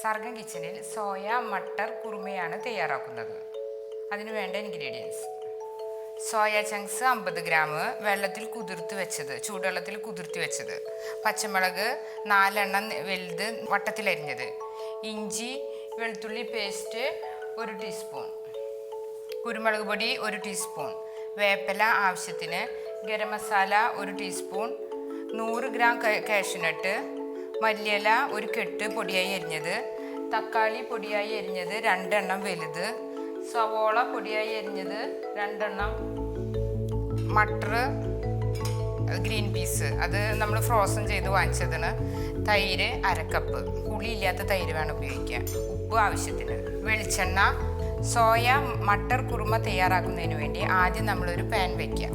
സർഗം കിച്ചണിൽ സോയ മട്ടർ കുറുമയാണ് തയ്യാറാക്കുന്നത്. അതിന് വേണ്ട ഇൻഗ്രീഡിയൻസ്: സോയ ചങ്ക്സ് 50 ഗ്രാം വെള്ളത്തിൽ കുതിർത്ത് വെച്ചത്, ചൂടുവെള്ളത്തിൽ കുതിർത്തി വെച്ചത്, പച്ചമുളക് 4 എണ്ണം വലുത് വട്ടത്തിലരിഞ്ഞത്, ഇഞ്ചി വെളുത്തുള്ളി പേസ്റ്റ് 1 ടീസ്പൂൺ, കുരുമുളക് പൊടി 1 ടീസ്പൂൺ, വേപ്പില ആവശ്യത്തിന്, garam masala 1 teaspoon, 100 gram cashew nut, മല്ലിയില 1 കെട്ട് പൊടിയായി അരിഞ്ഞത്, തക്കാളി പൊടിയായി അരിഞ്ഞത് 2 എണ്ണം വലുത്, സവോള പൊടിയായി അരിഞ്ഞത് 2 എണ്ണം, മട്ടർ ഗ്രീൻ പീസ് അത് നമ്മൾ ഫ്രോസൺ ചെയ്ത് വാങ്ങിച്ചതിന്, തൈര് 1/2 കപ്പ്, പുളിയില്ലാത്ത തൈര് വേണം ഉപയോഗിക്കാൻ, ഉപ്പ് ആവശ്യത്തിന്, വെളിച്ചെണ്ണ. സോയ മട്ടർ കുറുമ തയ്യാറാക്കുന്നതിന് വേണ്ടി ആദ്യം നമ്മളൊരു പാൻ വയ്ക്കുക.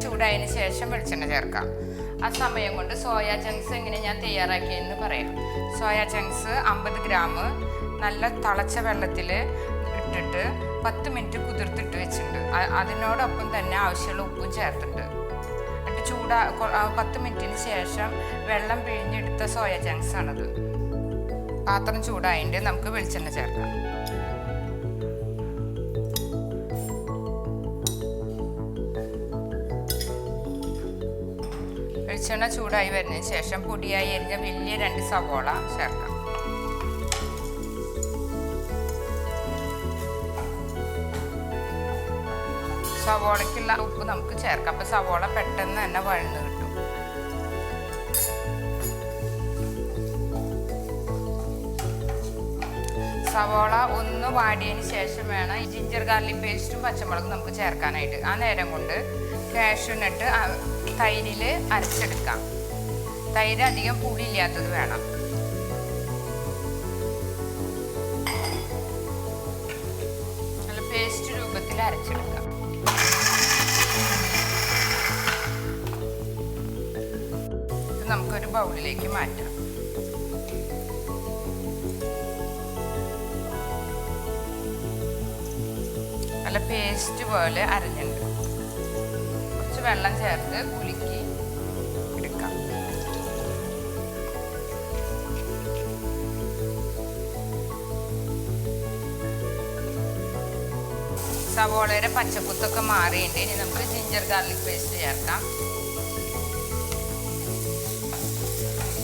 ചൂടായതിന് ശേഷം വെളിച്ചെണ്ണ ചേർക്കാം. ആ സമയം കൊണ്ട് സോയ ചങ്ക്സ് എങ്ങനെ ഞാൻ തയ്യാറാക്കിയെന്ന് പറയാം. സോയ ചങ്ക്സ് 50 ഗ്രാം നല്ല തിളച്ച വെള്ളത്തിൽ ഇട്ടിട്ട് 10 മിനിറ്റ് കുതിർത്തിട്ട് വെച്ചിട്ടുണ്ട്. അതിനോടൊപ്പം തന്നെ ആവശ്യമുള്ള ഉപ്പും ചേർത്തിട്ടുണ്ട്. എന്നിട്ട് 10 മിനിറ്റിന് ശേഷം വെള്ളം പിഴിഞ്ഞെടുത്ത സോയ ചങ്ക്സ് ആണത്. പാത്രം ചൂടായിട്ട് നമുക്ക് വെളിച്ചെണ്ണ ചേർക്കാം. വെളിച്ചെണ്ണ ചൂടായി വരുന്നതിന് ശേഷം പൊടിയായി അരിഞ്ഞ വലിയ 2 സവോള ചേർക്കാം. സവോളയ്ക്കുള്ള ഉപ്പ് നമുക്ക് ചേർക്കാം. അപ്പോൾ സവോള പെട്ടെന്ന് തന്നെ വഴന്ന് കിട്ടും. സവോള ഒന്ന് വാടിയതിന് ശേഷം വേണം ജിഞ്ചർ ഗാർലിക് പേസ്റ്റും പച്ചമുളകും നമുക്ക് ചേർക്കാനായിട്ട്. ആ നേരം കൊണ്ട് കാഷ്യൂനട്ട് തൈരിൽ അരച്ചെടുക്കാം. തൈര് അധികം പുളിയില്ലാത്തത് വേണം. നല്ല പേസ്റ്റ് രൂപത്തിൽ അരച്ചെടുക്കാം. ഇത് നമുക്കൊരു ബൗളിലേക്ക് മാറ്റാം. നല്ല പേസ്റ്റ് പോലെ അരഞ്ഞിട്ടുണ്ട്. കുറച്ച് വെള്ളം ചേർത്ത് കുലുക്കി എടുക്കാം. സവോളയുടെ പച്ചക്കുത്തൊക്കെ മാറിയിട്ട് ഇനി നമുക്ക് ജിഞ്ചർ ഗാർലിക് പേസ്റ്റ് ചേർക്കാം.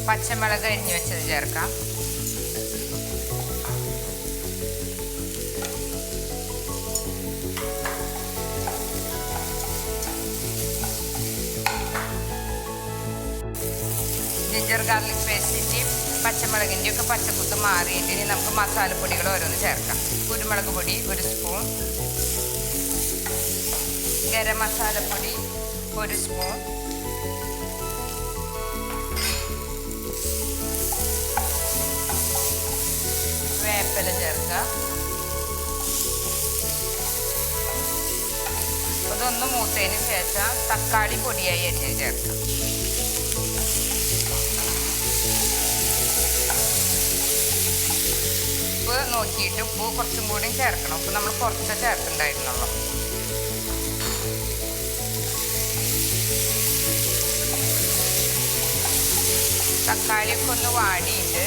പച്ചമുളക് അരിഞ്ഞു വെച്ചത് ചേർക്കാം. ജിഞ്ചർ ഗാർലിക് പേസ്റ്റിൻ്റെയും പച്ചമുളകിൻ്റെയും ഒക്കെ പച്ചക്കുത്ത് മാറിയിട്ട് ഇനി നമുക്ക് മസാലപ്പൊടികൾ ഓരോന്ന് ചേർക്കാം. കുരുമുളക് പൊടി 1 സ്പൂൺ, ഗരം മസാലപ്പൊടി 1 സ്പൂൺ, വേപ്പില ചേർക്കുക. അതൊന്ന് മൂത്തതിന് ശേഷം തക്കാളി പൊടിയായി അരിഞ്ഞത് ചേർക്കാം. ഉപ്പ് നോക്കിയിട്ട് ഉപ്പ് കുറച്ചും കൂടി ചേർക്കണം. ഉപ്പ് നമ്മൾ കുറച്ച് ചേർത്തിട്ടുണ്ടായിരുന്നുള്ളൂ. തക്കാളിയൊക്കെ ഒന്ന് വാടിയിട്ട്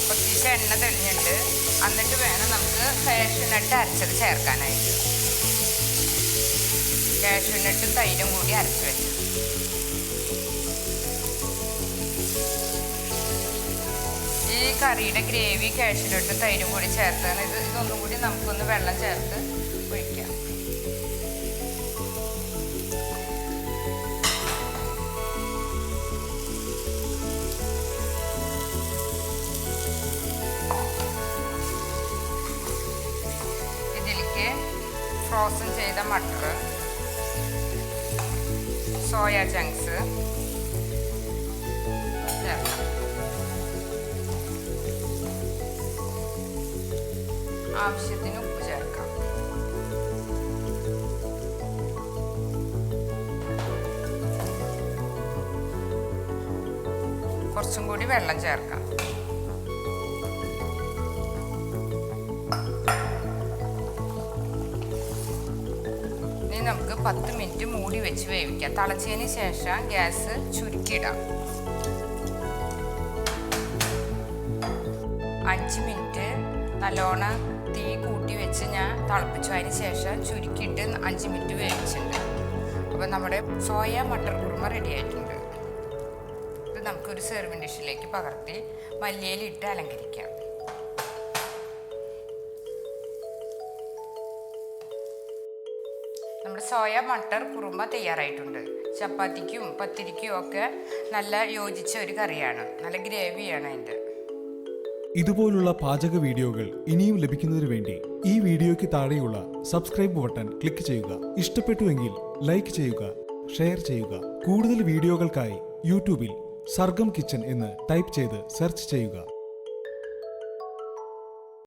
കുറച്ച് എണ്ണ തെളിഞ്ഞിട്ട് എന്നിട്ട് വേണം നമുക്ക് കാഷ്യൂനട്ട് അരച്ചത് ചേർക്കാനായിട്ട്. കാഷ്യൂനട്ടും തൈരും കൂടി അരച്ച് വെച്ചു. ഈ കറിയുടെ ഗ്രേവി കാഷ്യൂനട്ടും തൈരും കൂടി ചേർത്താണ്. ഇതൊന്നും കൂടി നമുക്കൊന്ന് വെള്ളം ചേർത്ത് ഒഴിക്കാം. ഇതിലേക്ക് ഫ്രോസൺ ചെയ്ത മട്ടർ, സോയ ചങ്ക്സ് ചേർക്കാം. ആവശ്യത്തിന് ഉപ്പ് ചേർക്കാം. കുറച്ചും കൂടി വെള്ളം ചേർക്കാം. ഇനി നമുക്ക് 10 മിനിറ്റ് മൂടി വെച്ച് വേവിക്കാം. തിളച്ചതിന് ശേഷം ഗ്യാസ് ചുരുക്കിയിടാം. 5 മിനിറ്റ് നല്ലോണം തീ കൂട്ടി വെച്ച് ഞാൻ തിളപ്പിച്ചു. അതിന് ശേഷം ചുരുക്കിയിട്ട് 5 മിനിറ്റ് വേവിച്ചിട്ടുണ്ട്. അപ്പോൾ നമ്മുടെ സോയ മട്ടർ കുറുമ റെഡി ആയിട്ടുണ്ട്. ഇത് നമുക്കൊരു സെർവിങ് ഡിഷിലേക്ക് പകർത്തി മല്ലിയിലിട്ട് അലങ്കരിക്കാം. നമ്മുടെ സോയ മട്ടർ കുറുമ തയ്യാറായിട്ടുണ്ട്. ചപ്പാത്തിക്കും പത്തിരിക്കും ഒക്കെ നല്ല യോജിച്ച ഒരു കറിയാണ്. നല്ല ഗ്രേവിയാണ് അതിൻ്റെ. ഇതുപോലുള്ള പാചക വീഡിയോകൾ ഇനിയും ലഭിക്കുന്നതിന് വേണ്ടി ഈ വീഡിയോയ്ക്ക് താഴെയുള്ള സബ്സ്ക്രൈബ് ബട്ടൺ ക്ലിക്ക് ചെയ്യുക. ഇഷ്ടപ്പെട്ടുവെങ്കിൽ ലൈക്ക് ചെയ്യുക, ഷെയർ ചെയ്യുക. കൂടുതൽ വീഡിയോകൾക്കായി യൂട്യൂബിൽ സർഗം കിച്ചൺ എന്ന് ടൈപ്പ് ചെയ്ത് സെർച്ച് ചെയ്യുക.